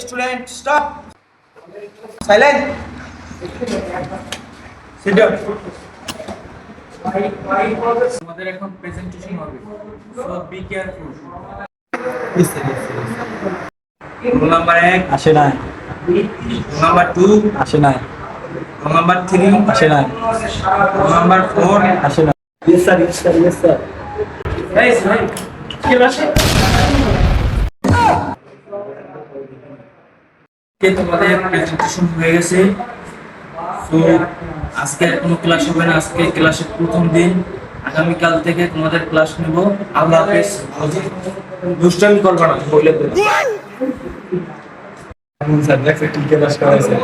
Student stop silent sit down আমাদের এখন presentation হবে, so be careful. Roll number 1 আসে নাই, রোল নাম্বার 2 আসে নাই, রোল নাম্বার 3 আসে নাই, রোল নাম্বার 4। আসে নাই। Yes sir, yes sir, yes sir. তোমাদের প্রেজেন্টেশন হয়ে গেছে, সো আজকে কোনো ক্লাস হবে না। আজকে ক্লাসের প্রথম দিন, আগামীকাল থেকে তোমাদের ক্লাস নেব। আল্লাহ হাফেজ। দুষ্টামি করবা না বলে দিলাম স্যার দেখছে ঠিক ক্লাস করাইছে।